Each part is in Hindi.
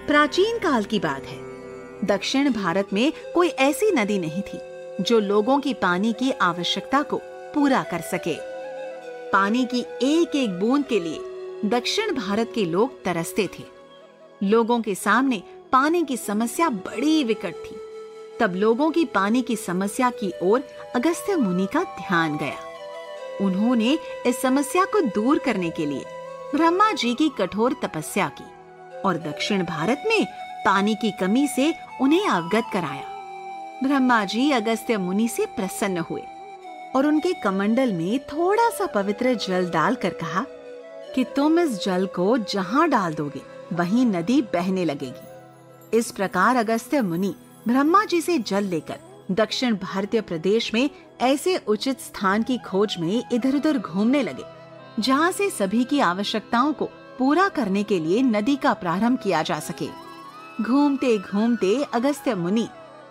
प्राचीन काल की बात है। दक्षिण भारत में कोई ऐसी नदी नहीं थी जो लोगों की पानी की आवश्यकता को पूरा कर सके। पानी की एक एक बूंद के लिए दक्षिण भारत के लोग तरसते थे। लोगों के सामने पानी की समस्या बड़ी विकट थी। तब लोगों की पानी की समस्या की ओर अगस्त्य मुनि का ध्यान गया। उन्होंने इस समस्या को दूर करने के लिए ब्रह्मा जी की कठोर तपस्या की और दक्षिण भारत में पानी की कमी से उन्हें अवगत कराया। ब्रह्मा जी अगस्त्य मुनि से प्रसन्न हुए और उनके कमंडल में थोड़ा सा पवित्र जल डालकर कहा कि तुम इस जल को जहां डाल दोगे वहीं नदी बहने लगेगी। इस प्रकार अगस्त्य मुनि ब्रह्मा जी से जल लेकर दक्षिण भारतीय प्रदेश में ऐसे उचित स्थान की खोज में इधर-उधर घूमने लगे जहां से सभी की आवश्यकताओं को पूरा करने के लिए नदी का प्रारंभ किया जा सके। घूमते घूमते अगस्त्य मुनि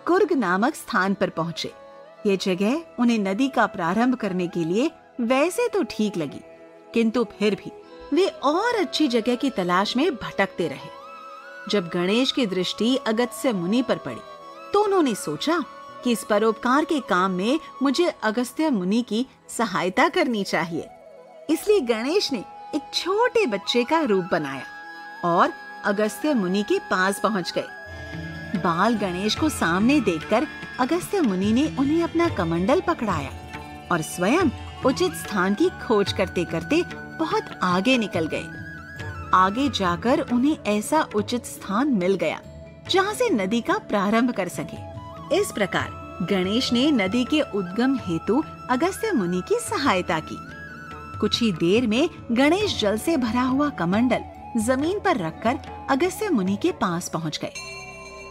कुर्ग नामक स्थान पर पहुंचे। ये जगह उन्हें नदी का प्रारंभ करने के लिए वैसे तो ठीक लगी, किंतु फिर भी वे और अच्छी जगह की तलाश में भटकते रहे। जब गणेश की दृष्टि अगस्त्य मुनि पर पड़ी तो उन्होंने सोचा कि इस परोपकार के काम में मुझे अगस्त्य मुनि की सहायता करनी चाहिए। इसलिए गणेश ने एक छोटे बच्चे का रूप बनाया और अगस्त्य मुनि के पास पहुंच गए। बाल गणेश को सामने देखकर अगस्त्य मुनि ने उन्हें अपना कमंडल पकड़ाया और स्वयं उचित स्थान की खोज करते करते बहुत आगे निकल गए। आगे जाकर उन्हें ऐसा उचित स्थान मिल गया जहां से नदी का प्रारंभ कर सके। इस प्रकार गणेश ने नदी के उद्गम हेतु अगस्त्य मुनि की सहायता की। कुछ ही देर में गणेश जल से भरा हुआ कमंडल जमीन पर रखकर अगस्त्य मुनि के पास पहुंच गए।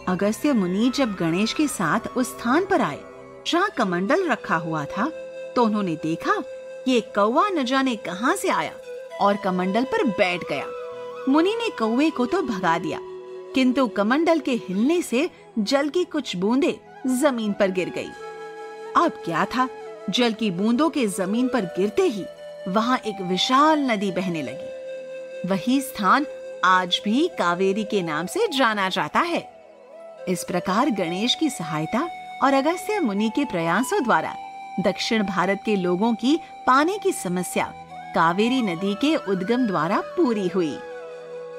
अगस्त्य मुनि जब गणेश के साथ उस स्थान पर आए जहां कमंडल रखा हुआ था तो उन्होंने देखा कि एक कौवा न जाने कहां से आया और कमंडल पर बैठ गया। मुनि ने कौवे को तो भगा दिया, किंतु कमंडल के हिलने से जल की कुछ बूंदें जमीन पर गिर गई। अब क्या था, जल की बूंदों के जमीन पर गिरते ही वहां एक विशाल नदी बहने लगी। वही स्थान आज भी कावेरी के नाम से जाना जाता है। इस प्रकार गणेश की सहायता और अगस्त्य मुनि के प्रयासों द्वारा दक्षिण भारत के लोगों की पानी की समस्या कावेरी नदी के उद्गम द्वारा पूरी हुई।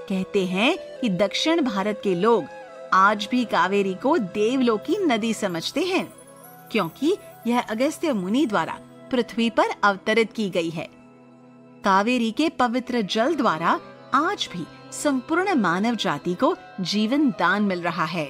कहते हैं कि दक्षिण भारत के लोग आज भी कावेरी को देवलोक की नदी समझते हैं, क्योंकि यह अगस्त्य मुनि द्वारा पृथ्वी पर अवतरित की गई है। कावेरी के पवित्र जल द्वारा आज भी संपूर्ण मानव जाति को जीवन दान मिल रहा है।